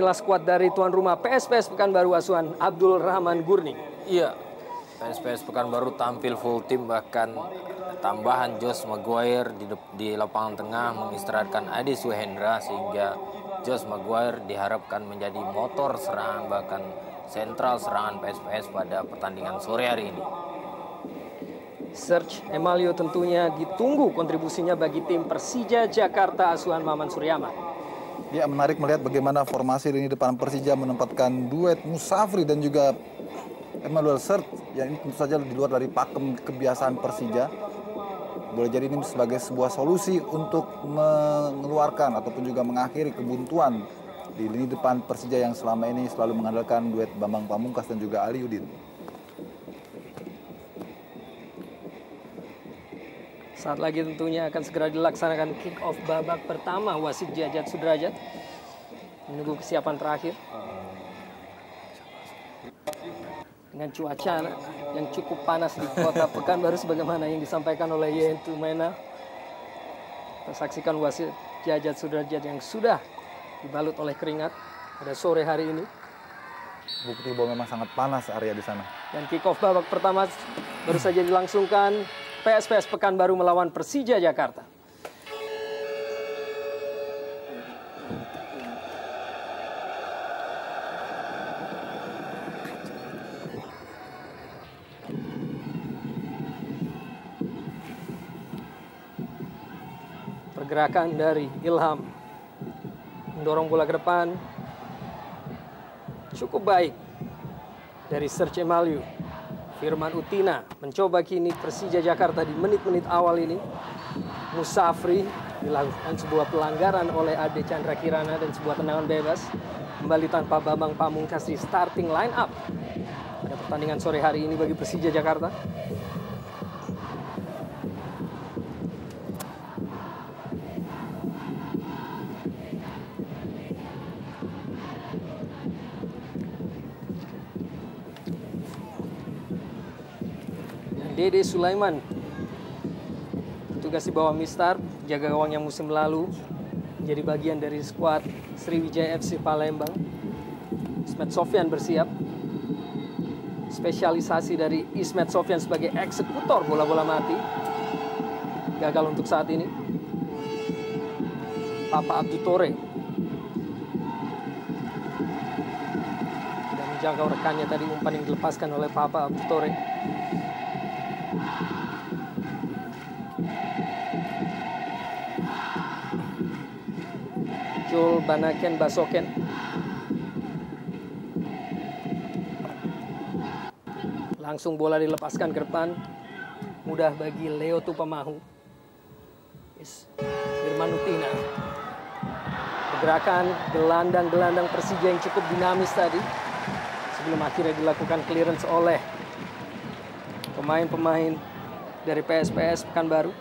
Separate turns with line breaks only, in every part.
adalah skuad dari tuan rumah PSPS Pekanbaru asuhan Abdul Rahman Gurni.
Iya, PSPS Pekanbaru tampil full tim, bahkan tambahan Josh Maguire di lapangan tengah mengistirahatkan Adi Suhendra, sehingga Josh Maguire diharapkan menjadi motor serangan bahkan sentral serangan PSPS pada pertandingan sore hari ini.
Serge Emalio tentunya ditunggu kontribusinya bagi tim Persija Jakarta asuhan Maman Suryama.
Ya, menarik melihat bagaimana formasi lini depan Persija menempatkan duet Musafri dan juga Emmanuel Serge, yang ini tentu saja di luar dari pakem kebiasaan Persija. Boleh jadi ini sebagai sebuah solusi untuk mengeluarkan ataupun juga mengakhiri kebuntuan di lini depan Persija yang selama ini selalu mengandalkan duet Bambang Pamungkas dan juga Ali Udin.
Saat lagi tentunya akan segera dilaksanakan kick off babak pertama. Wasit Jajat Sudrajat menunggu kesiapan terakhir. Dengan cuaca yang cukup panas di kota Pekanbaru sebagaimana yang disampaikan oleh Yeyen Tumena. Kita saksikan wasit Jajat Sudrajat yang sudah dibalut oleh keringat pada sore hari ini.
Bukti bahwa memang sangat panas area di sana.
Dan kick off babak pertama baru saja dilangsungkan. PSPS Pekanbaru melawan Persija Jakarta. Pergerakan dari Ilham mendorong bola ke depan cukup baik dari Serge Emalio. Firman Utina mencoba kini Persija Jakarta di menit-menit awal ini. Musafri dilakukan sebuah pelanggaran oleh Ade Chandra Kirana dan sebuah tendangan bebas. Kembali tanpa Bambang Pamungkas di starting line up pada pertandingan sore hari ini bagi Persija Jakarta. Dede Sulaiman tugas di bawah Mistar, jaga gawang yang musim lalu menjadi bagian dari skuad Sriwijaya FC Palembang. Ismet Sofyan bersiap. Spesialisasi dari Ismet Sofyan sebagai eksekutor bola-bola mati gagal untuk saat ini. Papa Abdu Tore dan menjaga rekannya tadi, umpan yang dilepaskan oleh Papa Abdu Tore. Jul Banaken Basoken. Langsung bola dilepaskan ke depan. Mudah bagi Leo Tupamahu. Firman Utina. Pergerakan gelandang-gelandang Persija yang cukup dinamis tadi. Sebelum akhirnya dilakukan clearance oleh pemain-pemain dari PSPS Pekanbaru.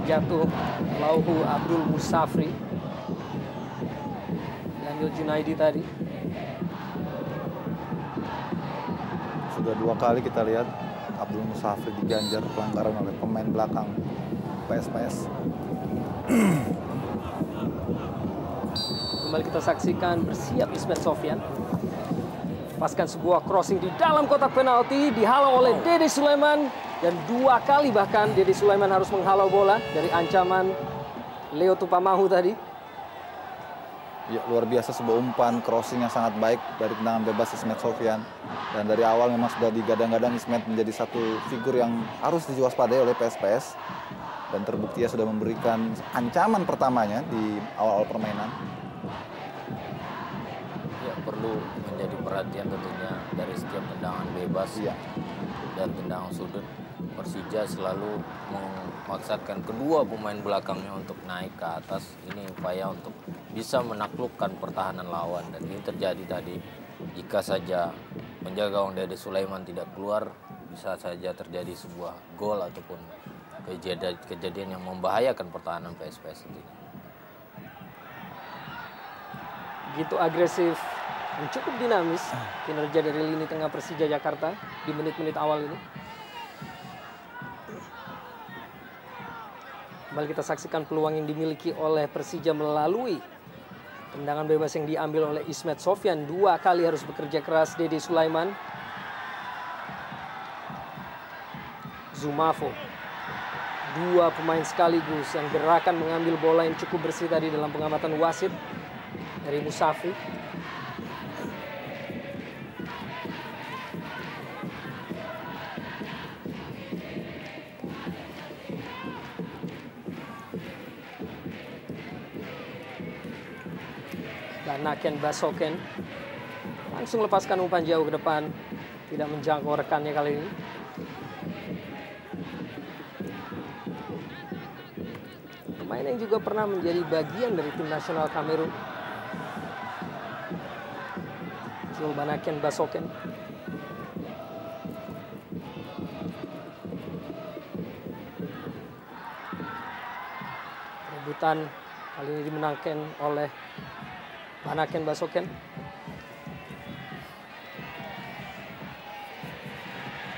Jatuh Lauhu Abdul Musafri, Daniel Junaidi tadi.
Sudah 2 kali kita lihat Abdul Musafri diganjar pelanggaran oleh pemain belakang PSPS.
Kembali kita saksikan bersiap Ismet Sofyan. Lepaskan sebuah crossing di dalam kotak penalti, dihalau oleh Dede Sulaiman. Dan 2 kali bahkan Dede Sulaiman harus menghalau bola dari ancaman Leo Tupamahu tadi.
Ya, luar biasa sebuah umpan crossing yang sangat baik dari tendangan bebas Ismet Sofyan. Dan dari awal memang sudah digadang-gadang Ismet menjadi satu figur yang harus diwaspadai oleh PSPS. Dan terbukti ya sudah memberikan ancaman pertamanya di awal-awal permainan.
Ya, perlu menjadi perhatian tentunya dari setiap tendangan bebas dan tendangan sudut. Persija selalu memaksakan kedua pemain belakangnya untuk naik ke atas. Ini upaya untuk bisa menaklukkan pertahanan lawan. Dan ini terjadi tadi. Jika saja penjaga gawang Dede Sulaiman tidak keluar, bisa saja terjadi sebuah gol ataupun kejadian yang membahayakan pertahanan PSPS itu.
Begitu agresif dan cukup dinamis kinerja dari lini tengah Persija Jakarta di menit-menit awal ini. Kembali kita saksikan peluang yang dimiliki oleh Persija melalui tendangan bebas yang diambil oleh Ismet Sofyan. 2 kali harus bekerja keras Dede Sulaiman. Zumafo. 2 pemain sekaligus yang gerakan mengambil bola yang cukup bersih tadi dalam pengamatan wasit dari Musafri. Banaken Basoken langsung lepaskan umpan jauh ke depan, tidak menjangkau rekannya kali ini. Pemain yang juga pernah menjadi bagian dari tim nasional Kamerun, Jules Banaken Basoken. Perebutan kali ini dimenangkan oleh Banaken Basoken.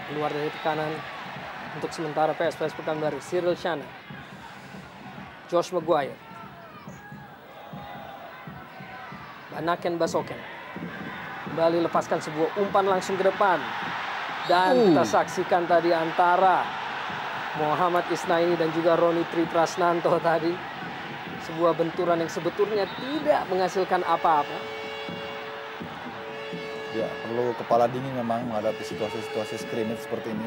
Keluar dari tekanan untuk sementara PSPS Pekanbaru. Cyril Shana, Josh Maguire, Banaken Basoken kembali lepaskan sebuah umpan langsung ke depan, dan kita saksikan tadi antara Muhammad Isnaini dan juga Roni Triprasnanto tadi sebuah benturan yang sebetulnya tidak menghasilkan apa-apa.
Ya, perlu kepala dingin memang menghadapi situasi-situasi scrimmage seperti ini.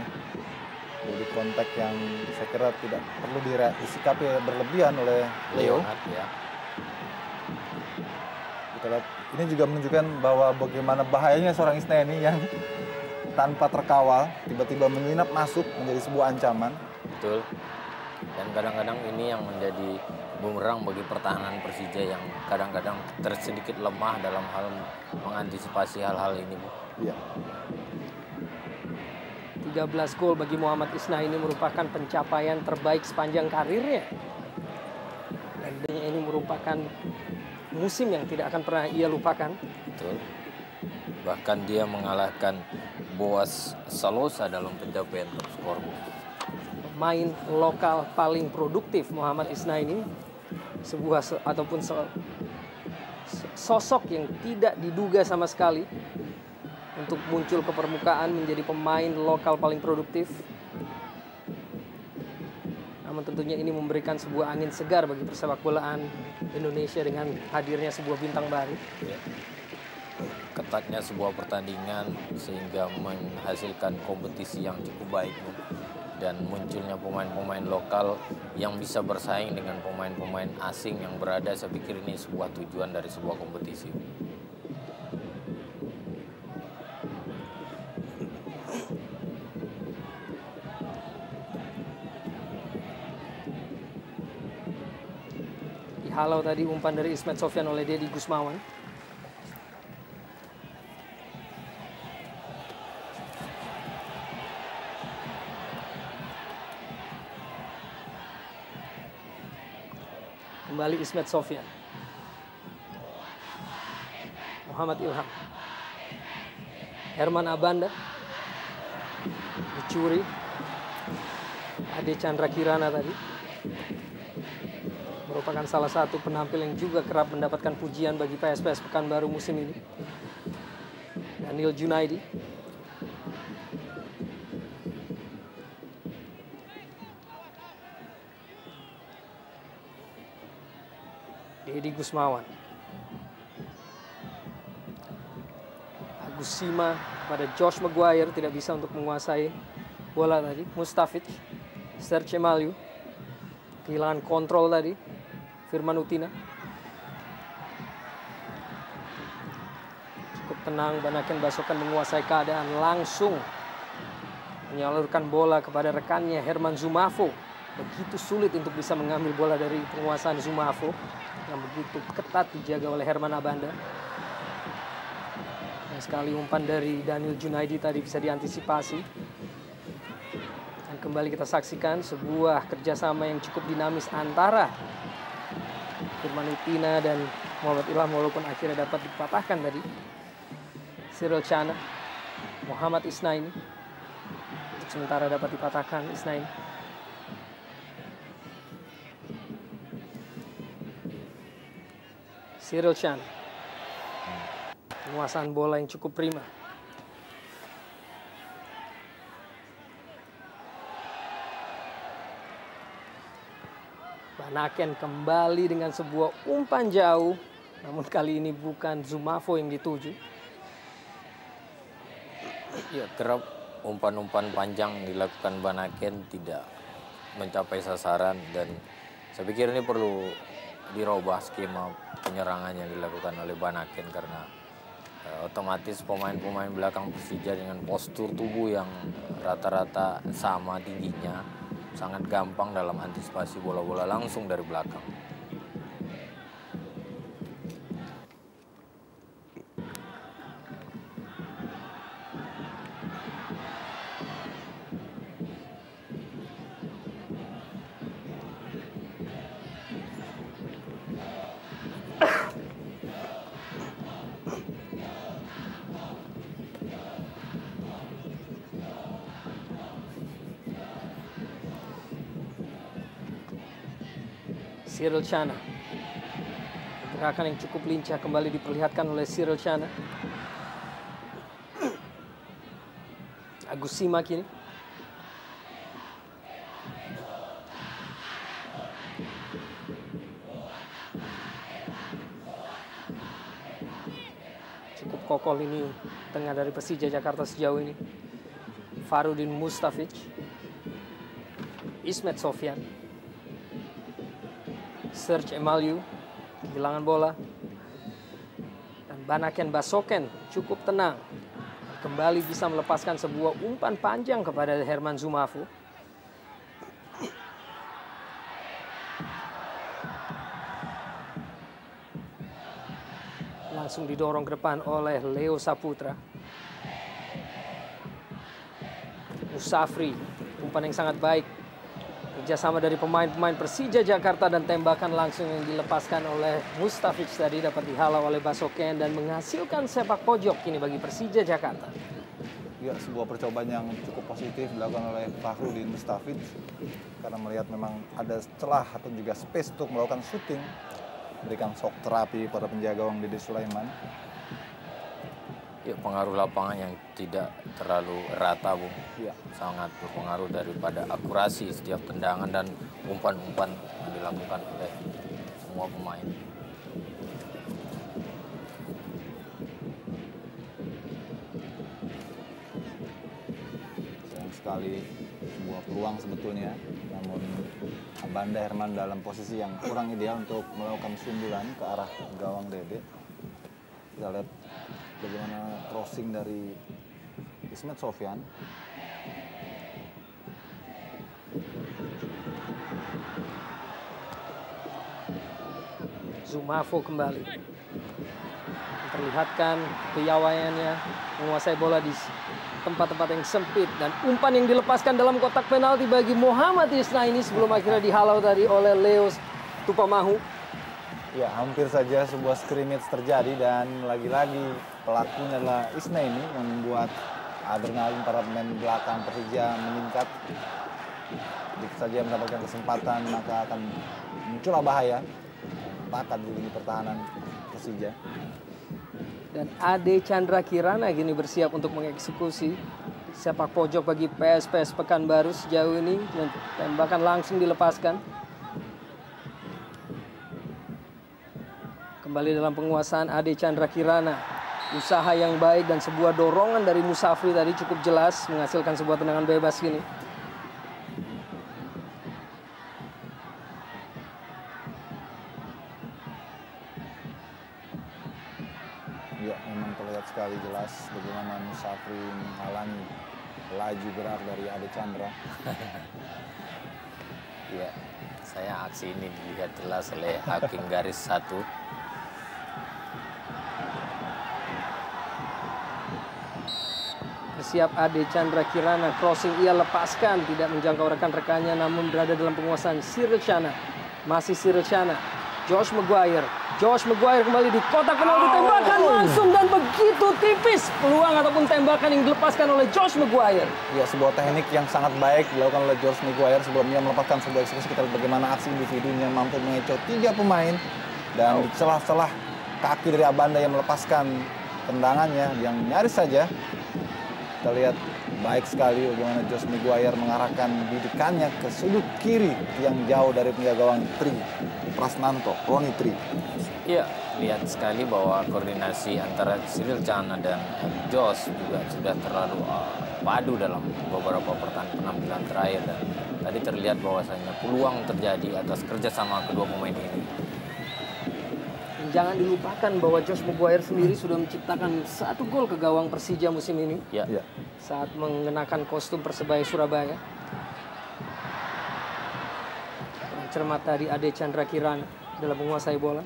Jadi kontak yang saya kira tidak perlu disikapi berlebihan oleh Leo.
Ya.
Kita lihat, ini juga menunjukkan bahwa bagaimana bahayanya seorang Isnaini yang tanpa terkawal tiba-tiba menyelinap masuk menjadi sebuah ancaman.
Betul. Dan kadang-kadang ini yang menjadi bumerang bagi pertahanan Persija yang kadang-kadang sedikit lemah dalam hal mengantisipasi hal-hal ini, Bu.
Iya.
13 gol bagi Muhammad Isnaini merupakan pencapaian terbaik sepanjang karirnya. Dan ini merupakan musim yang tidak akan pernah ia lupakan.
Betul. Bahkan dia mengalahkan Boas Salosa dalam pencapaian top skor.
Pemain lokal paling produktif Muhammad Isnaini, sosok yang tidak diduga sama sekali untuk muncul ke permukaan menjadi pemain lokal paling produktif. Namun tentunya ini memberikan sebuah angin segar bagi persepak bolaan Indonesia dengan hadirnya sebuah bintang baru.
Ya. Ketatnya sebuah pertandingan sehingga menghasilkan kompetisi yang cukup baik, dan munculnya pemain-pemain lokal yang bisa bersaing dengan pemain-pemain asing yang berada, saya pikir ini sebuah tujuan dari sebuah kompetisi.
Dihalau tadi umpan dari Ismet Sofyan oleh Deddy Gusmawan. Kembali Ismet Sofyan. Muhammad Ilham. Herman Abanda. Dicuri. Ade Chandra Kirana tadi. Merupakan salah satu penampil yang juga kerap mendapatkan pujian bagi PSPS Pekanbaru musim ini. Daniel Junaidi. Deddy Gusmawan. Agus Sima pada Josh Maguire tidak bisa untuk menguasai bola tadi. Mustafic, Serge Emaliu kehilangan kontrol tadi. Firman Utina cukup tenang, Banaken Basoken menguasai keadaan, langsung menyalurkan bola kepada rekannya Herman Zumafo. Begitu sulit untuk bisa mengambil bola dari penguasaan Zumafo yang begitu ketat dijaga oleh Herman Abanda. Dan sekali umpan dari Daniel Junaidi tadi bisa diantisipasi. Dan kembali kita saksikan sebuah kerjasama yang cukup dinamis antara Firman Utina dan Muhammad Ilham, walaupun akhirnya dapat dipatahkan tadi. Cyril Chana, Muhammad Isnaini, untuk sementara dapat dipatahkan Isnaini. Cyril Chana, penguasaan bola yang cukup prima. Banaken kembali dengan sebuah umpan jauh, namun kali ini bukan Zumafo yang dituju.
Ya, kerap umpan-umpan panjang dilakukan Banaken tidak mencapai sasaran, dan saya pikir ini perlu dirubah skema penyerangan yang dilakukan oleh Banaken karena otomatis pemain-pemain belakang Persija dengan postur tubuh yang rata-rata sama tingginya sangat gampang dalam antisipasi bola-bola langsung dari belakang.
Cyril Chana, gerakan yang cukup lincah kembali diperlihatkan oleh Cyril Chana. Agus Simak ini. Cukup kokoh ini tengah dari Persija Jakarta sejauh ini. Farudin Mustafic, Ismet Sofyan, Serge Emaliu, kehilangan bola. Dan Banaken Basoken cukup tenang. Kembali bisa melepaskan sebuah umpan panjang kepada Herman Zumafo. Langsung didorong ke depan oleh Leo Saputra. Musafri, umpan yang sangat baik. Kerjasama dari pemain-pemain Persija Jakarta dan tembakan langsung yang dilepaskan oleh Mustafic tadi dapat dihalau oleh Basoken dan menghasilkan sepak pojok kini bagi Persija Jakarta.
Ya, sebuah percobaan yang cukup positif dilakukan oleh Farudin Mustafic karena melihat memang ada celah atau juga space untuk melakukan shooting, berikan shock terapi pada penjaga gawang Dede Sulaiman.
Ya, pengaruh lapangan yang tidak terlalu rata, Bung.
Ya.
Sangat berpengaruh daripada akurasi setiap tendangan dan umpan-umpan yang dilakukan oleh semua pemain.
Sayang sekali sebuah peluang sebetulnya, namun Banda Herman dalam posisi yang kurang ideal untuk melakukan sundulan ke arah gawang Dede. Kita lihat bagaimana crossing dari Ismet Sofyan.
Zumafo kembali memperlihatkan kepiawaiannya menguasai bola di tempat-tempat yang sempit dan umpan yang dilepaskan dalam kotak penalti bagi Muhammad Isnaini sebelum akhirnya dihalau tadi oleh Leo Tupamahu.
Ya, hampir saja sebuah scrimmage terjadi dan lagi-lagi pelakunya adalah Isnaini yang membuat adrenalin para pemain belakang Persija meningkat. Jika saja mendapatkan kesempatan maka akan muncullah bahaya. Takat di lini pertahanan Persija.
Dan Ade Chandra Kirana kini bersiap untuk mengeksekusi sepak pojok bagi PSPS Pekanbaru sejauh ini. Dan tembakan langsung dilepaskan. Kembali dalam penguasaan Ade Chandra Kirana. Usaha yang baik dan sebuah dorongan dari Musafri tadi cukup jelas menghasilkan sebuah tendangan bebas ini.
Ya, memang terlihat sekali jelas bagaimana Musafri menghalangi laju gerak dari Ade Chandra.
Ya, saya aksi ini dilihat jelas oleh hakim garis 1.
Bersiap Ade Chandra Kirana, crossing ia lepaskan, tidak menjangkau rekan-rekannya namun berada dalam penguasaan Cyril Chana. Masih Cyril Chana, Josh Maguire kembali di kotak penalti, tembakan langsung dan begitu tipis peluang ataupun tembakan yang dilepaskan oleh Josh Maguire.
Ya, sebuah teknik yang sangat baik dilakukan oleh Josh Maguire sebelumnya melepaskan sebuah eksekusi. Kita lihat bagaimana aksi individunya mampu mengecoh 3 pemain dan di celah-celah kaki dari Abanda yang melepaskan tendangannya yang nyaris saja. Kita lihat baik sekali bagaimana Josh Maguire mengarahkan bidikannya ke sudut kiri yang jauh dari penjaga gawang Tri Prasnanto, Roni Tri.
Iya, lihat sekali bahwa koordinasi antara Cyril Chana dan Josh juga sudah terlalu padu dalam beberapa penampilan terakhir, dan tadi terlihat bahwasanya peluang terjadi atas kerjasama kedua pemain ini.
Jangan dilupakan bahwa Josh Maguire sendiri sudah menciptakan 1 gol ke gawang Persija musim ini.
Ya.
Saat mengenakan kostum Persebaya Surabaya. Cermat tadi Ade Chandra Kirana dalam menguasai bola.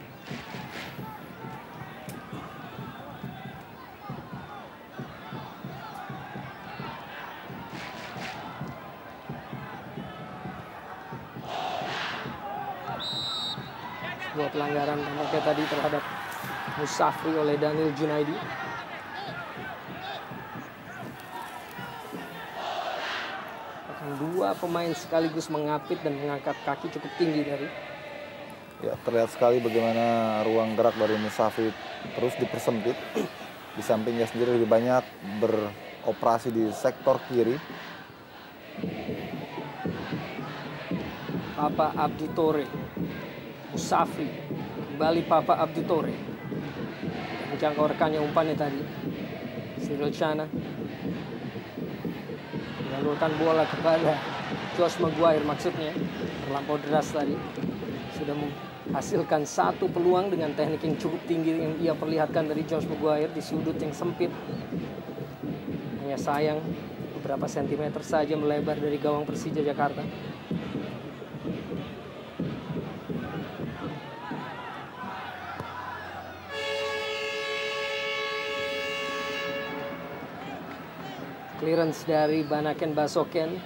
Sebuah pelanggaran tampaknya tadi terhadap Musafri oleh Daniel Junaidi. Akan 2 pemain sekaligus mengapit dan mengangkat kaki cukup tinggi dari.
Ya, terlihat sekali bagaimana ruang gerak dari Musafri terus dipersempit. Di sampingnya sendiri lebih banyak beroperasi di sektor kiri.
Papa Abdi Tore, Musafri, kembali Papa Abdi Tore. Menjangkau rekannya umpannya tadi. Cyril Chana menyalurkan bola kepada Josh Maguire, maksudnya terlampau deras tadi. Sudah menghasilkan 1 peluang dengan teknik yang cukup tinggi yang ia perlihatkan dari Josh Maguire di sudut yang sempit. Hanya sayang beberapa sentimeter saja melebar dari gawang Persija Jakarta. Clearance dari Banaken Basoken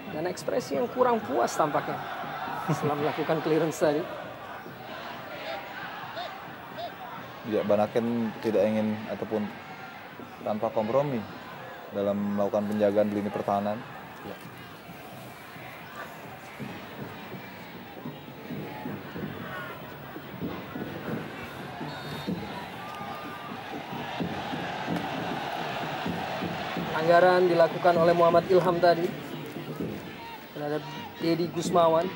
dan ekspresi yang kurang puas tampaknya setelah melakukan clearance tadi.
Ya, Banaken tidak ingin ataupun tanpa kompromi dalam melakukan penjagaan di lini pertahanan.
Ya.
Pelanggaran dilakukan oleh Muhammad Ilham tadi terhadap Dedi Gusmawan.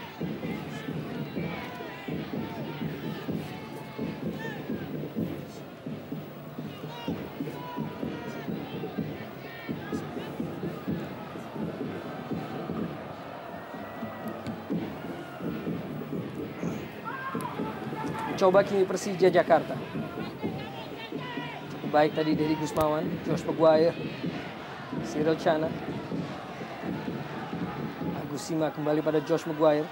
Coba kini Persija Jakarta. Cukup baik tadi Dedi Gusmawan, Josh Maguire, Cyril Chana. Agus Sima kembali pada Josh Maguire.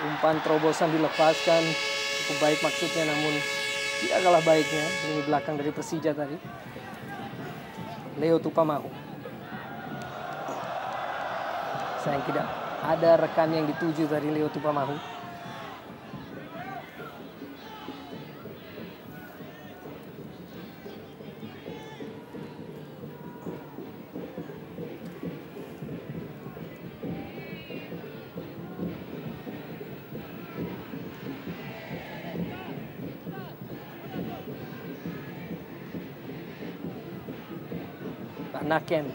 Umpan terobosan dilepaskan. Cukup baik maksudnya, namun tidak kalah baiknya lini belakang dari Persija tadi. Leo Tupamahu. Sayang tidak ada rekan yang dituju dari Leo Tupamahu. Naken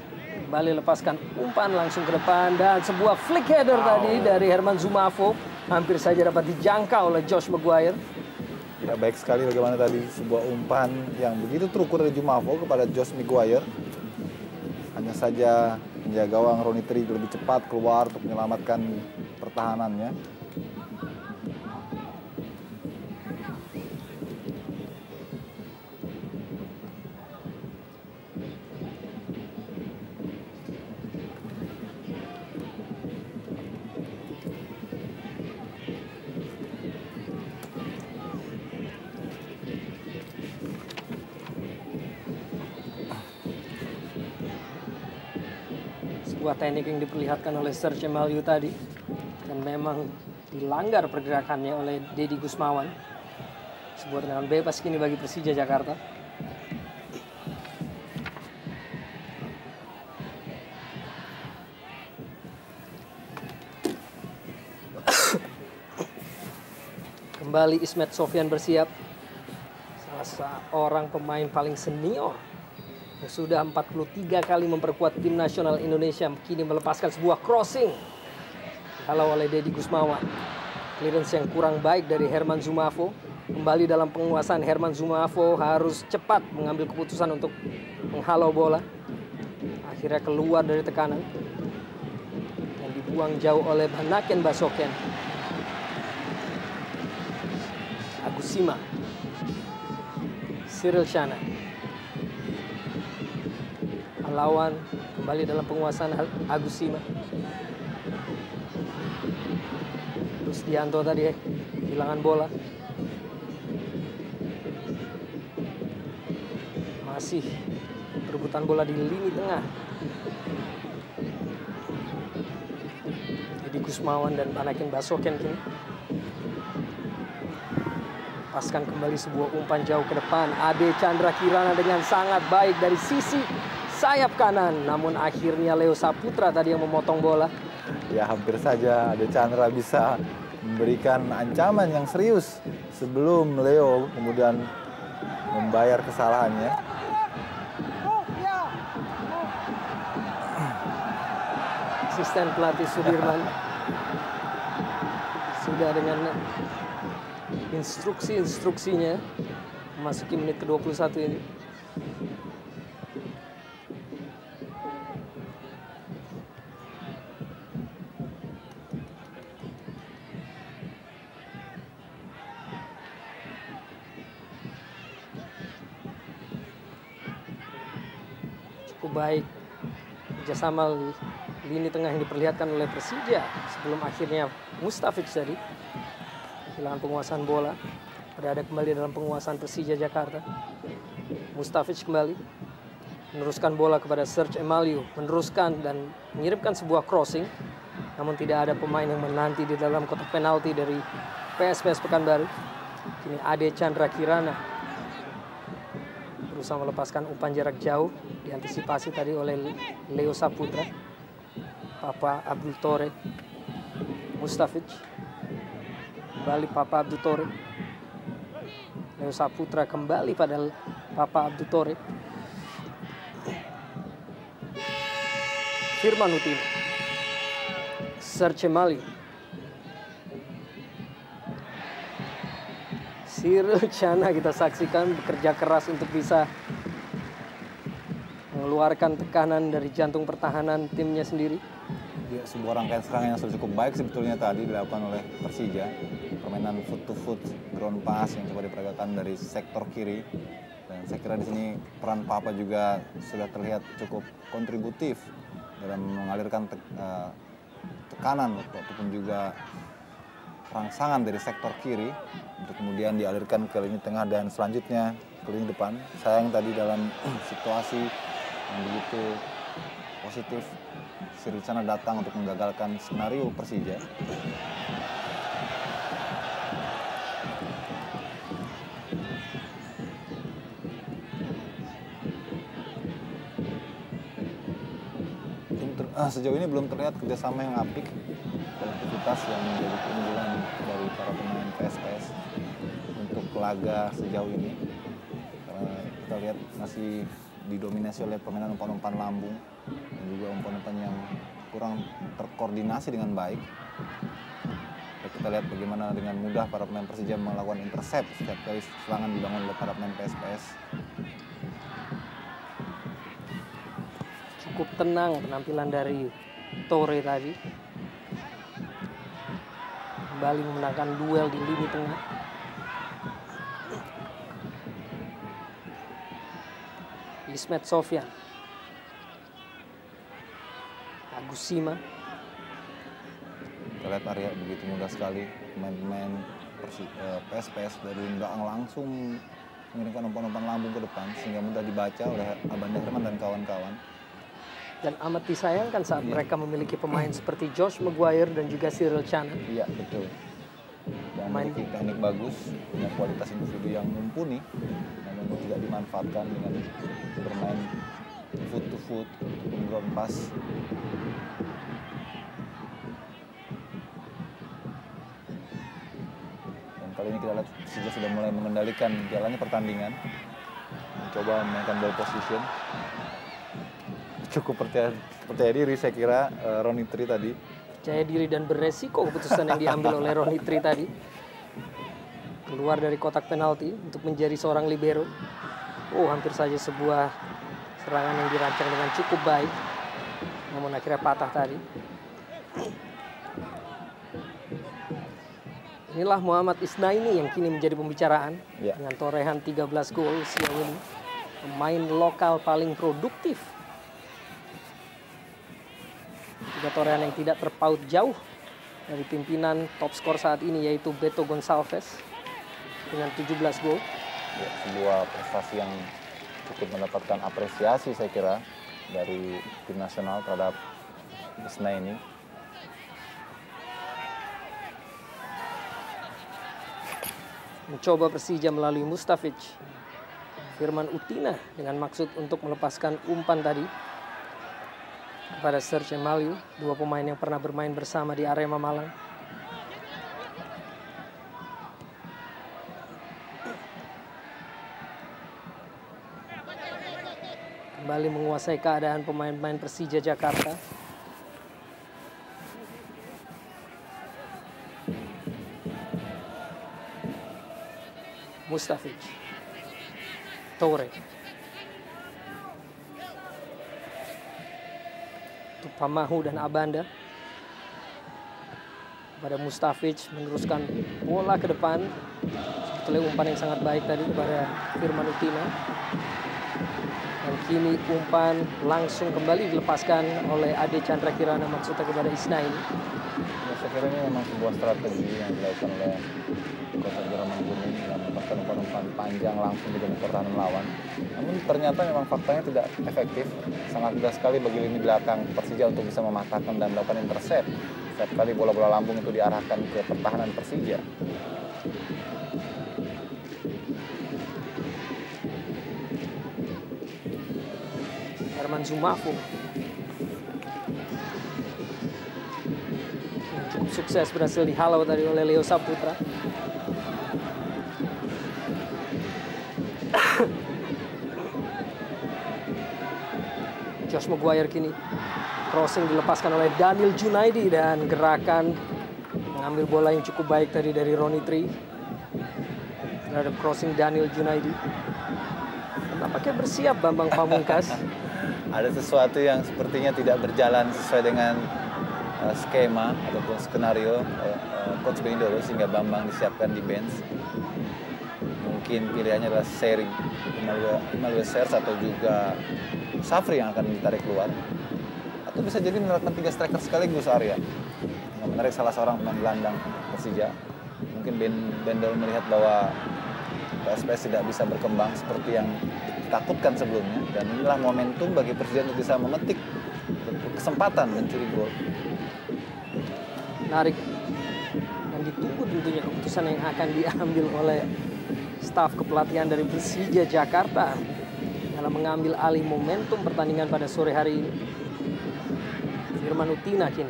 kembali lepaskan umpan langsung ke depan dan sebuah flick header tadi dari Herman Zumafo hampir saja dapat dijangkau oleh Josh Maguire.
Ya, baik sekali bagaimana tadi sebuah umpan yang begitu terukur dari Zumafo kepada Josh Maguire. Hanya saja penjaga gawang Roni Tri lebih cepat keluar untuk menyelamatkan pertahanannya.
sebuah teknik yang diperlihatkan oleh Serge Emaliu tadi. Dan memang dilanggar pergerakannya oleh Deddy Gusmawan. Sebuah tendangan bebas kini bagi Persija Jakarta. Kembali Ismet Sofyan bersiap. Salah seorang pemain paling senior yang sudah 43 kali memperkuat tim nasional Indonesia, kini melepaskan sebuah crossing kalau oleh Deddy Gusmawan. Clearance yang kurang baik dari Herman Zumafo. Kembali dalam penguasaan Herman Zumafo, harus cepat mengambil keputusan untuk menghalau bola. Akhirnya keluar dari tekanan dan dibuang jauh oleh Banaken Basoken. Agusima, Cyril Shana, lawan kembali dalam penguasaan Agusima. Terus Dianto tadi kehilangan bola. Masih perebutan bola di lini tengah. Jadi Gusmawan dan Banaken Basoken kini lepaskan kembali sebuah umpan jauh ke depan. Ade Chandra Kirana dengan sangat baik dari sisi sayap kanan. Namun akhirnya Leo Saputra tadi yang memotong bola.
Ya hampir saja Ade Chandra bisa memberikan ancaman yang serius sebelum Leo kemudian membayar kesalahannya.
Asisten pelatih Sudirman sudah dengan instruksinya memasuki menit ke-21 ini. Cukup baik kerjasama lini tengah yang diperlihatkan oleh Persija sebelum akhirnya Mustafic tadi kehilangan penguasaan bola. Berada kembali dalam penguasaan Persija Jakarta. Mustafic kembali meneruskan bola kepada Serge Emaliu, meneruskan dan mengirimkan sebuah crossing, namun tidak ada pemain yang menanti di dalam kotak penalti dari PSPS Pekanbaru. Kini Ade Chandra Kirana berusaha melepaskan umpan jarak jauh, diantisipasi tadi oleh Leo Saputra. Papa Abdul Tore, Mustafic, kembali Papa Abdul Tore. Leo Saputra kembali pada Papa Abdul Tore. Firman Utina, Serge Emaliu, Cyril Shana kita saksikan bekerja keras untuk bisa mengeluarkan tekanan dari jantung pertahanan timnya sendiri.
Ya, sebuah rangkaian serangan yang sudah cukup baik sebetulnya tadi dilakukan oleh Persija. Permainan foot to foot, ground pass yang coba diperagakan dari sektor kiri. Dan saya kira di sini peran Papa juga sudah terlihat cukup kontributif dalam mengalirkan tekanan ataupun juga rangsangan dari sektor kiri untuk kemudian dialirkan ke lini tengah dan selanjutnya ke lini depan. Sayang tadi dalam situasi yang begitu positif, Cyril Shana datang untuk menggagalkan skenario Persija. Sejauh ini belum terlihat kerjasama yang apik, kolektivitas yang menjadi keunggulan dari para pemain PSPS untuk laga sejauh ini. Karena kita lihat masih didominasi oleh permainan umpan-umpan lambung dan juga umpan-umpan yang kurang terkoordinasi dengan baik. Dan kita lihat bagaimana dengan mudah para pemain Persija melakukan intercept setiap kali serangan dibangun oleh para pemain PSPS.
Cukup tenang penampilan dari Tore tadi. Kembali memenangkan duel di lini tengah. Ismet Sofyan, Agusima.
Kita lihat area begitu mudah sekali pemain-pemain PSPS dari belakang langsung mengirimkan umpan-umpan lambung ke depan sehingga mudah dibaca oleh Abanda Herman dan kawan-kawan.
Dan amat disayangkan saat mereka memiliki pemain seperti Josh Maguire dan juga Cyril Chana.
Iya, betul. Yang memiliki teknik bagus, punya kualitas individu yang mumpuni, namun tidak dimanfaatkan dengan bermain foot to foot, ground pass. Dan kali ini kita lihat Persija sudah mulai mengendalikan jalannya pertandingan, mencoba memainkan ball position. Cukup percaya diri saya kira Ronny Tri tadi.
Percaya diri dan beresiko keputusan yang diambil oleh Ronny Tri tadi. Keluar dari kotak penalti untuk menjadi seorang libero. Oh, hampir saja sebuah serangan yang dirancang dengan cukup baik. Namun akhirnya patah tadi. Inilah Muhammad Isnaini yang kini menjadi pembicaraan.
Ya.
Dengan torehan 13 gol usia ini. Pemain lokal paling produktif. Juga torehan yang tidak terpaut jauh dari pimpinan top skor saat ini, yaitu Beto Gonçalves dengan 17 gol.
Ya, sebuah prestasi yang cukup mendapatkan apresiasi saya kira dari tim nasional terhadap Isnaini.
Mencoba Persija melalui Mustafic. Firman Utina dengan maksud untuk melepaskan umpan tadi kepada Serge Emaliu, dua pemain yang pernah bermain bersama di Arema Malang. Kembali menguasai keadaan pemain-pemain Persija Jakarta. Mustafic, Toure, Tupamahu dan Abanda. Pada Mustafic meneruskan bola ke depan. Sebetulnya umpan yang sangat baik tadi kepada Firman Utina. Dan kini umpan langsung kembali dilepaskan oleh Ade Chandra Kirana, maksudnya kepada Isnaini.
Ya, saya kira ini memang sebuah strategi yang dilakukan oleh Coach Abdurrahman Gunung yang melepaskan umpan-umpan panjang langsung di dalam pertahanan lawan. Namun ternyata memang faktanya tidak efektif. Sangat mudah sekali bagi lini belakang Persija untuk bisa mematahkan dan melakukan intercept. Setiap kali bola-bola lambung itu diarahkan ke pertahanan Persija.
Herman Zumafu cukup sukses berhasil dihalau tadi oleh Leo Saputra. Josh Maguire kini crossing dilepaskan oleh Daniel Junaidi dan gerakan mengambil bola yang cukup baik tadi dari Ronny Tri terhadap crossing Daniel Junaidi. Nampaknya bersiap Bambang Pamungkas.
Ada sesuatu yang sepertinya tidak berjalan sesuai dengan skema ataupun skenario Coach Benny sehingga Bambang disiapkan di bench. Mungkin pilihannya adalah sharing Emmanuel Sers atau juga Safri yang akan ditarik keluar. Atau bisa jadi menerapkan 3 striker sekaligus Arya. Yang menarik salah seorang pemain gelandang Persija. Mungkin Bendel melihat bahwa PSPS tidak bisa berkembang seperti yang ditakutkan sebelumnya. Dan inilah momentum bagi Persija untuk bisa memetik kesempatan mencuri gol.
Menarik. Dan ditunggu tentunya keputusan yang akan diambil oleh staf kepelatihan dari Persija Jakarta dalam mengambil alih momentum pertandingan pada sore hari ini. Firman Utina kini.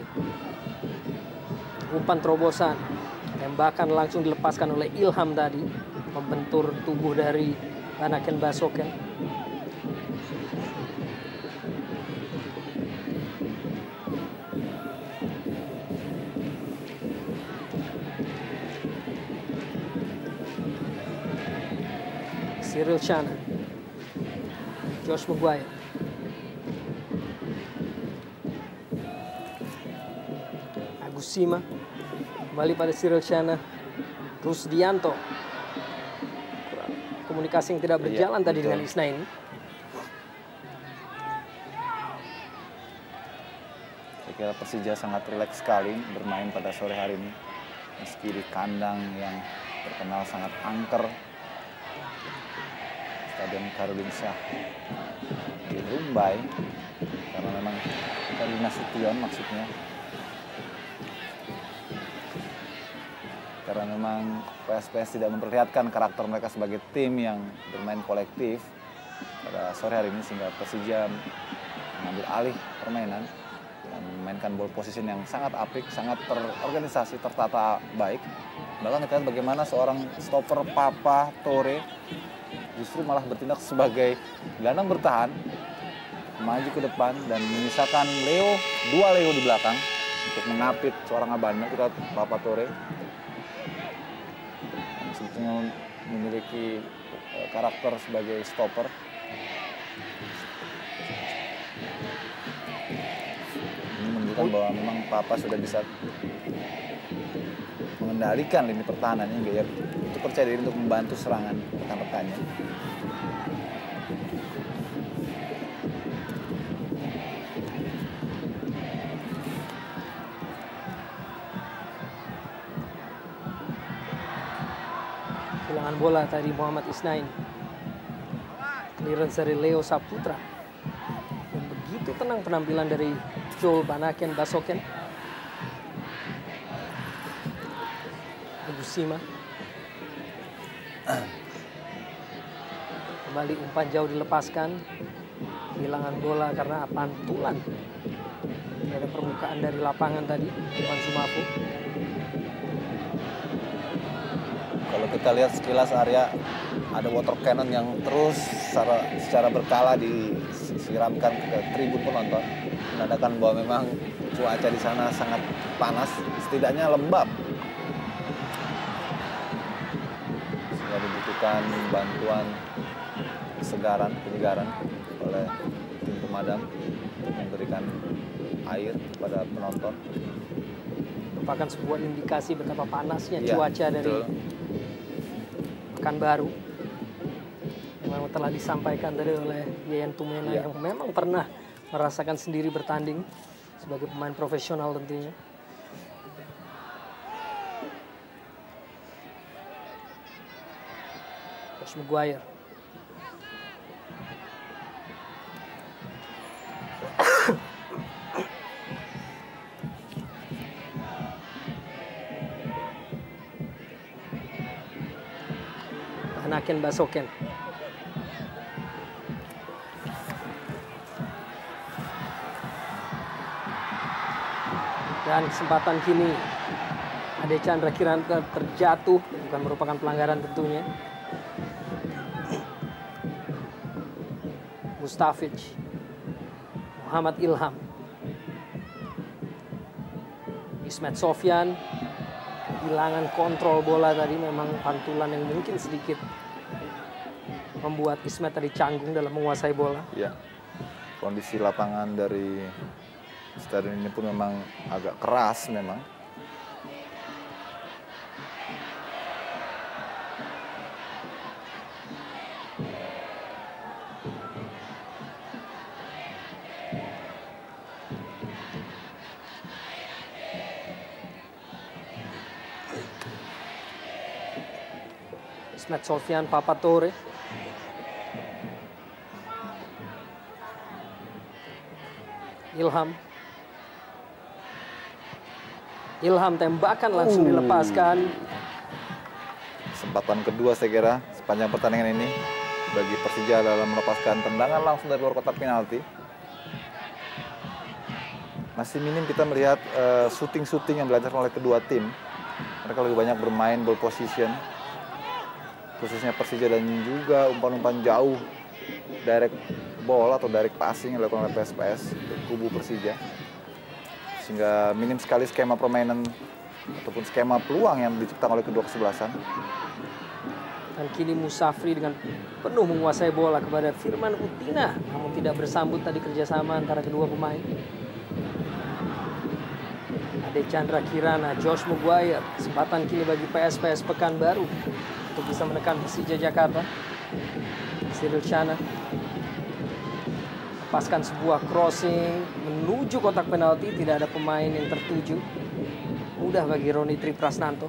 Umpan terobosan. Tembakan langsung dilepaskan oleh Ilham tadi. Membentur tubuh dari Banaken Basoken. Cyril Chana, Josh Maguire, Agus Sima, kembali pada Cyril Chana, Rusdianto. Komunikasi yang tidak berjalan tadi dengan Isnaini.
Saya kira Persija sangat rileks sekali bermain pada sore hari ini. Meski di kandang yang terkenal sangat angker, Stadion Karolinska di Mumbai. karena memang dari Nasution maksudnya. Karena memang PSPS tidak memperlihatkan karakter mereka sebagai tim yang bermain kolektif pada sore hari ini, sehingga Persija mengambil alih permainan dan memainkan ball position yang sangat apik, sangat terorganisasi, tertata baik. Bahkan kita lihat bagaimana seorang stopper Papa Torre justru malah bertindak sebagai gelandang bertahan, maju ke depan dan menyisakan dua Leo di belakang untuk mengapit seorang Abanda. Kita lihat Papa Torre yang sebetulnya memiliki karakter sebagai stopper. Ini menunjukkan bahwa memang Papa sudah bisa mengendalikan lini pertahanannya hingga ia itu percaya diri untuk membantu serangan rekan-rekannya.
Kehilangan bola tadi Muhammad Isnain. Clearance dari Leo Saputra. Dan begitu tenang penampilan dari Joel Banaken Basoken. Agusima. Kembali umpan jauh dilepaskan. Kehilangan bola karena pantulan. Tidak ada permukaan dari lapangan tadi. Umpan Sumafu.
Kalau kita lihat sekilas area ada water cannon yang terus secara berkala disiramkan ke tribun penonton, menandakan bahwa memang cuaca di sana sangat panas, setidaknya lembab. Sehingga dibutuhkan bantuan penyegaran oleh tim pemadam untuk memberikan air kepada penonton.
Merupakan sebuah indikasi betapa panasnya
Ya,
cuaca dari
betul.
Pekanbaru. Memang telah disampaikan tadi oleh Yayan Tumena yang memang pernah merasakan sendiri bertanding sebagai pemain profesional tentunya. Josh Maguire. Banaken Basoken. Dan kesempatan kini Ade Chandra Kirana terjatuh, bukan merupakan pelanggaran tentunya. Mustafic, Muhammad Ilham, Ismet Sofyan, kehilangan kontrol bola tadi, memang pantulan yang mungkin sedikit membuat Ismet tadi canggung dalam menguasai bola.
Ya, kondisi lapangan dari stadion ini pun memang agak keras memang.
Ismet Sofyan, Papa Torre. Ilham tembakan langsung dilepaskan.
Kesempatan kedua saya kira sepanjang pertandingan ini bagi Persija dalam melepaskan tendangan langsung dari luar kotak penalti. Masih minim kita melihat shooting-shooting yang dilancarkan oleh kedua tim. Mereka lebih banyak bermain ball position, khususnya Persija, dan juga umpan-umpan jauh, direct ball atau direct passing yang dilakukan oleh PSPS kubu Persija. Sehingga minim sekali skema permainan ataupun skema peluang yang diciptakan oleh kedua kesebelasan.
Dan kini Musafri dengan penuh menguasai bola kepada Firman Utina, namun tidak bersambut tadi kerjasama antara kedua pemain. Ade Chandra Kirana, Josh Maguire, kesempatan kini bagi PSPS Pekanbaru untuk bisa menekan Persija Jakarta. Cyril Chana lepaskan sebuah crossing menuju kotak penalti, tidak ada pemain yang tertuju. Mudah bagi Roni Triprasnanto.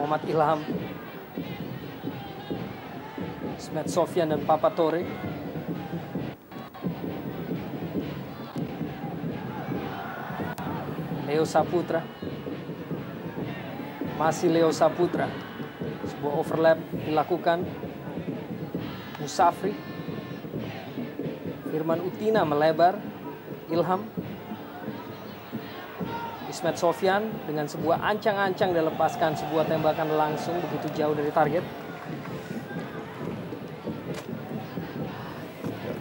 Muhammad Ilham, Ismet Sofyan dan Papa Tore. Leo Saputra. Masih Leo Saputra. Sebuah overlap dilakukan. Musafri. Firman Utina melebar. Ilham. Ismet Sofyan dengan sebuah ancang-ancang dilepaskan sebuah tembakan langsung begitu jauh dari target.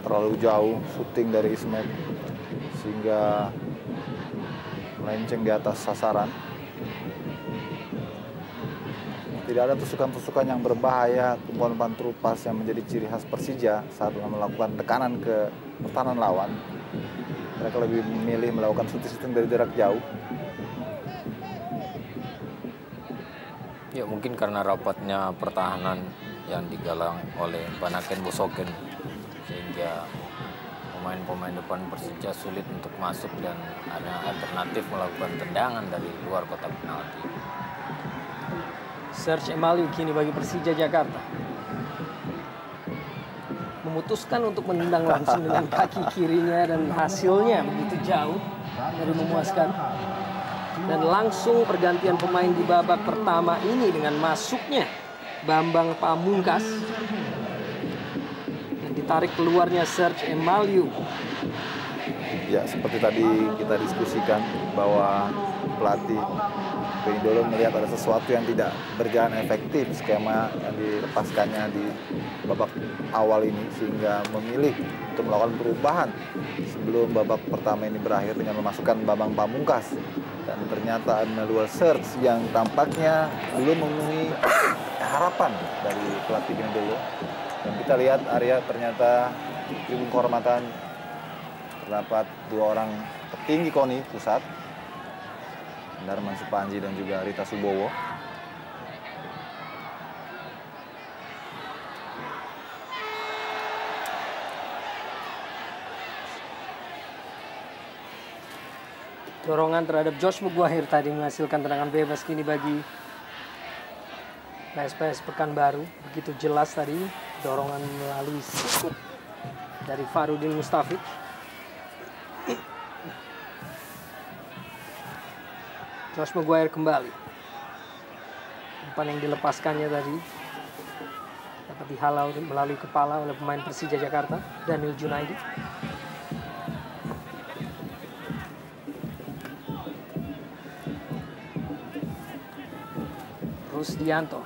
Terlalu jauh syuting dari Ismet sehingga melenceng di atas sasaran. Tidak ada tusukan-tusukan yang berbahaya, umpan-umpan terupas yang menjadi ciri khas Persija saat melakukan tekanan ke pertahanan lawan. Mereka lebih memilih melakukan syuting-syuting dari jarak jauh.
Ya mungkin karena rapatnya pertahanan yang digalang oleh Banaken Bosoken, sehingga pemain-pemain depan Persija sulit untuk masuk dan ada alternatif melakukan tendangan dari luar kotak penalti.
Serge Emaliu kini bagi Persija Jakarta. Memutuskan untuk menendang langsung dengan kaki kirinya dan hasilnya begitu jauh dari memuaskan. Dan langsung pergantian pemain di babak pertama ini dengan masuknya Bambang Pamungkas. Dan ditarik keluarnya Serge Emaliu.
Ya, seperti tadi kita diskusikan bahwa pelatih Benidorm melihat ada sesuatu yang tidak berjalan efektif skema yang dilepaskannya di babak awal ini sehingga memilih untuk melakukan perubahan sebelum babak pertama ini berakhir dengan memasukkan Bambang Pamungkas. Dan ternyata Emmanuel Serge yang tampaknya belum memenuhi harapan dari pelatih Benidorm. Dan kita lihat area ternyata tribun kehormatan terdapat dua orang petinggi KONI pusat, Darman Supanji dan juga Rita Subowo.
Dorongan terhadap Josh Muguahir tadi menghasilkan tendangan bebas kini bagi PSPS Pekanbaru. Begitu jelas tadi dorongan melalui sikut dari Farudin Mustafiq. Josh Muguahir kembali. Umpan yang dilepaskannya tadi dapat dihalau melalui kepala oleh pemain Persija Jakarta, Daniel Junaidi. Rusdianto.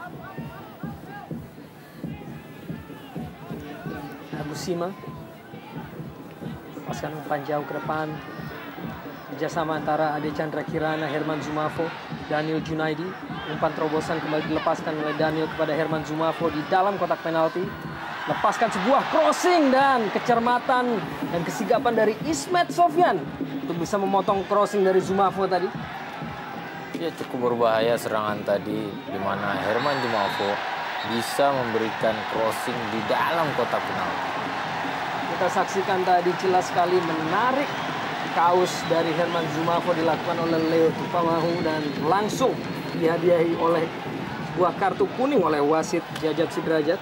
Agusima. Lepaskan umpan jauh ke depan. Kerjasama antara Ade Chandra Kirana, Herman Zumafo, Daniel Junaidi. Umpan terobosan kembali dilepaskan oleh Daniel kepada Herman Zumafo di dalam kotak penalti. Lepaskan sebuah crossing dan kecermatan dan kesigapan dari Ismet Sofyan untuk bisa memotong crossing dari Zumafo tadi.
Ya cukup berbahaya serangan tadi di mana Herman Zumafo bisa memberikan crossing di dalam kotak penalti.
Kita saksikan tadi jelas sekali menarik kaos dari Herman Zumafo dilakukan oleh Leo Tupamahu dan langsung dihadiahi oleh buah kartu kuning oleh wasit Jajat Sudrajat.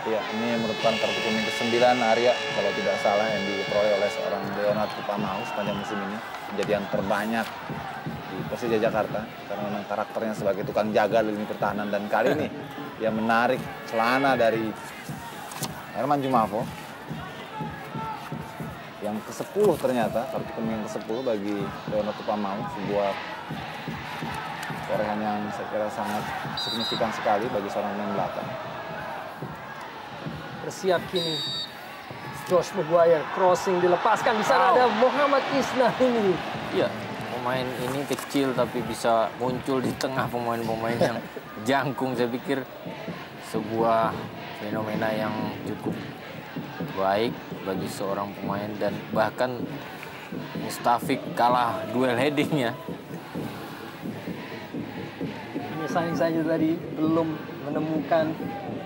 Ya, ini merupakan kartu kuning ke-9 Arya kalau tidak salah yang diperoleh oleh seorang Leonard Tupamahu sepanjang musim ini, menjadi yang terbanyak di Persija Jakarta karena memang karakternya sebagai tukang jaga di lini pertahanan, dan kali ini dia menarik celana dari Herman Zumafo yang ke-10 ternyata, kartu kuning yang ke-10 bagi Leonard Tupamahu, sebuah torehan yang saya kira sangat signifikan sekali bagi seorang pemain belakang.
Bersiap kini Josh Muguahir, crossing dilepaskan, di sana ada Muhammad Isna ini.
Iya, pemain ini kecil tapi bisa muncul di tengah pemain-pemain yang jangkung. Saya pikir sebuah fenomena yang cukup baik bagi seorang pemain, dan bahkan Mustafiq kalah duel headingnya.
Hanya sayang saja tadi belum menemukan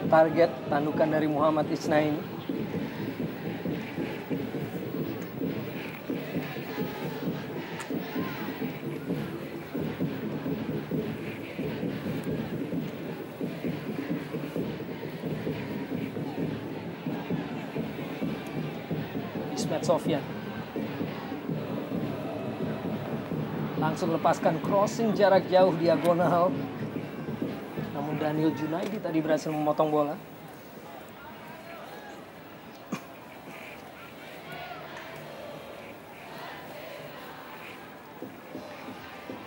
target tandukan dari Muhammad Isna ini. Ismet Sofyan. Langsung lepaskan crossing jarak jauh diagonal. Namun Daniel Junaidi tadi berhasil memotong bola.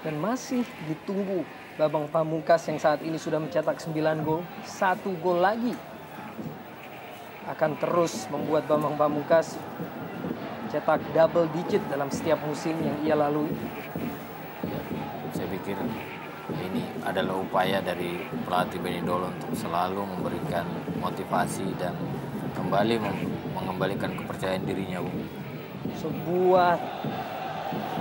Dan masih ditunggu Babang Pamungkas yang saat ini sudah mencetak 9 gol. 1 gol lagi akan terus membuat Bambang Pamungkas cetak double digit dalam setiap musim yang ia lalui.
Ya, saya pikir ini adalah upaya dari pelatih Benny Dolo untuk selalu memberikan motivasi dan kembali mengembalikan kepercayaan dirinya, Bu.
Sebuah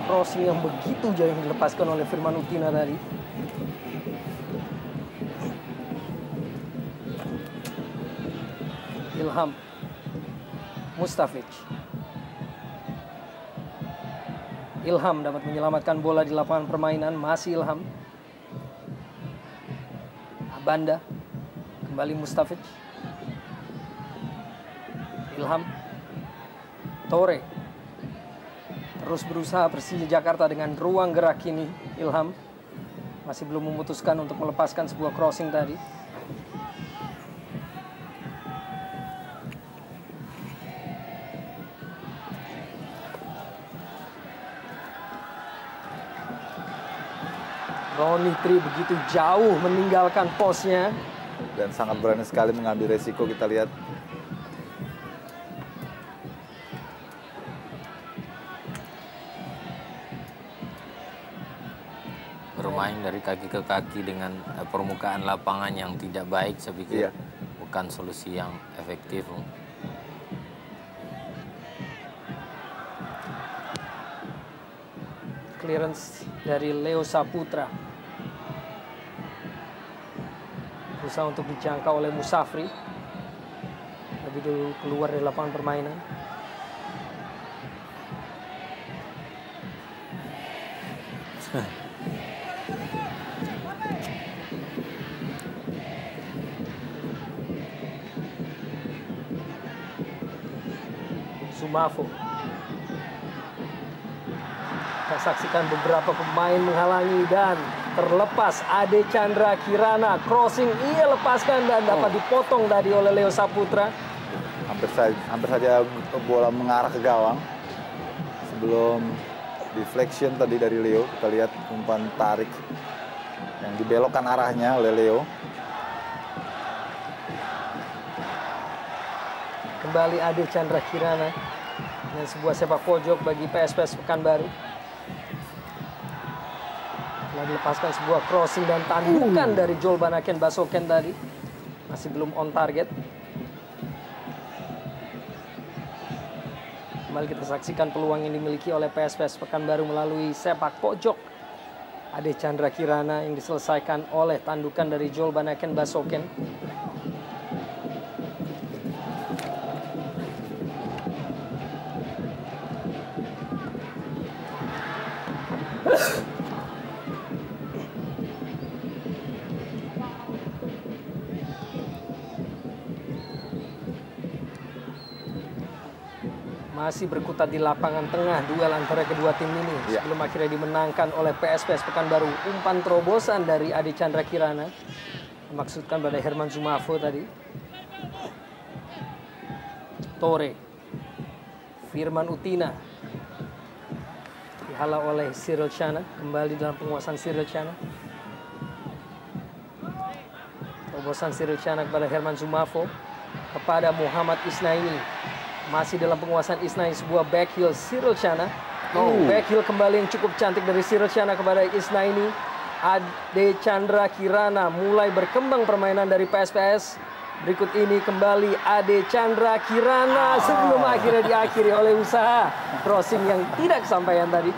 crossing yang begitu jauh yang dilepaskan oleh Firman Utina tadi. Ilham Mustafic. Ilham dapat menyelamatkan bola di lapangan permainan. Masih Ilham. Abanda. Kembali Mustafic. Ilham. Tore. Terus berusaha Persija Jakarta dengan ruang gerak ini. Ilham masih belum memutuskan untuk melepaskan sebuah crossing tadi. Ronny Tri begitu jauh meninggalkan posnya.
Dan sangat berani sekali mengambil resiko, kita lihat.
Bermain dari kaki ke kaki dengan permukaan lapangan yang tidak baik, saya pikir bukan solusi yang efektif.
Clearance dari Leo Saputra. Berusaha untuk dijangkau oleh Musafri. Lebih dulu keluar dari lapangan permainan. Sumafo. Kita saksikan beberapa pemain menghalangi dan terlepas Ade Chandra Kirana. Crossing ia lepaskan dan dapat dipotong tadi oleh Leo Saputra.
Hampir saja bola mengarah ke gawang. Sebelum deflection tadi dari Leo, kita lihat umpan tarik yang dibelokkan arahnya oleh Leo.
Kembali Ade Chandra Kirana dengan sebuah sepak pojok bagi PSPS Pekanbaru. Telah dilepaskan sebuah crossing dan tandukan dari Joel Banaken Basoken tadi. Masih belum on target. Kembali kita saksikan peluang yang dimiliki oleh PSPS Pekanbaru melalui sepak pojok Ade Chandra Kirana yang diselesaikan oleh tandukan dari Joel Banaken Basoken. Masih berkutat di lapangan tengah duel antara kedua tim ini sebelum akhirnya dimenangkan oleh PSPS Pekanbaru. Umpan terobosan dari Ade Chandra Kirana memaksudkan pada Herman Sumafo tadi. Tore, Firman Utina dihalau oleh Cyril Chana, kembali dalam penguasaan Cyril Chana. Terobosan Cyril Chana kepada Herman Sumafo, kepada Muhammad Isnaini. Masih dalam penguasaan Isnaini, sebuah back heel Cyril Chana. Back heel kembali yang cukup cantik dari Cyril Chana kepada Isnaini. Ade Chandra Kirana mulai berkembang permainan dari PSPS. Berikut ini kembali Ade Chandra Kirana sebelum akhirnya diakhiri oleh usaha crossing yang tidak kesampaian tadi.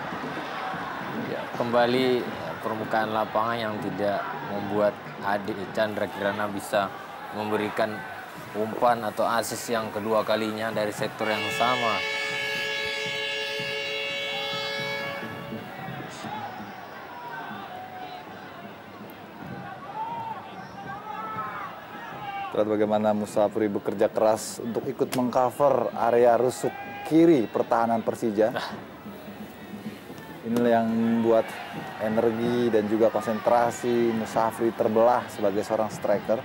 Ya, kembali permukaan lapangan yang tidak membuat Ade Chandra Kirana bisa memberikan umpan atau assist yang kedua kalinya dari sektor yang sama.
Lihat bagaimana Musafri bekerja keras untuk ikut mengcover area rusuk kiri pertahanan Persija. Inilah yang membuat energi dan juga konsentrasi Musafri terbelah sebagai seorang striker.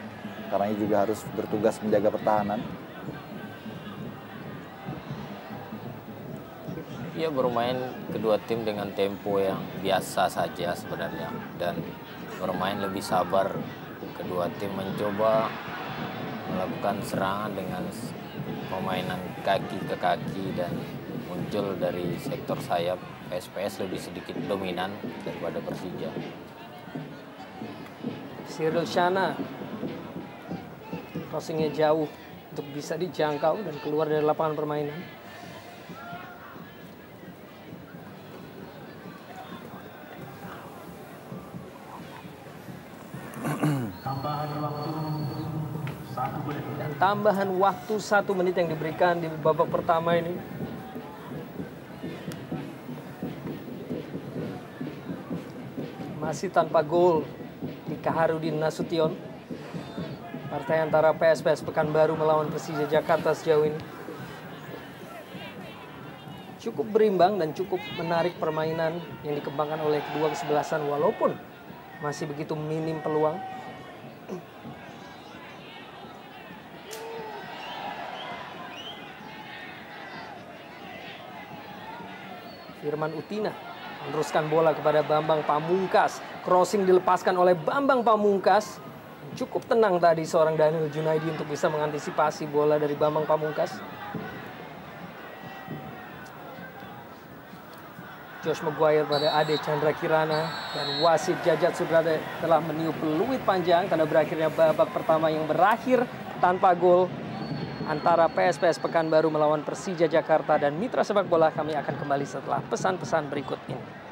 Karena ini juga harus bertugas menjaga pertahanan.
Ya, bermain kedua tim dengan tempo yang biasa saja sebenarnya. Dan bermain lebih sabar. Kedua tim mencoba melakukan serangan dengan permainan kaki ke kaki dan muncul dari sektor sayap. SPS lebih sedikit dominan daripada Persija.
Cyril Shana. Crossingnya jauh untuk bisa dijangkau dan keluar dari lapangan permainan. Dan tambahan waktu 1 menit yang diberikan di babak pertama ini. Masih tanpa gol di Kaharudin Nasution. Partai antara PSPS Pekanbaru melawan Persija Jakarta sejauh ini cukup berimbang dan cukup menarik permainan yang dikembangkan oleh kedua kesebelasan walaupun masih begitu minim peluang. Firman Utina meneruskan bola kepada Bambang Pamungkas. Crossing dilepaskan oleh Bambang Pamungkas. Cukup tenang tadi seorang Daniel Junaidi untuk bisa mengantisipasi bola dari Bambang Pamungkas. Josh Maguire pada Ade Chandra Kirana. Dan wasit Jajat Sudrada telah meniup peluit panjang karena berakhirnya babak pertama yang berakhir tanpa gol antara PSPS Pekanbaru melawan Persija Jakarta dan Mitra Sepak Bola. Kami akan kembali setelah pesan-pesan berikut ini.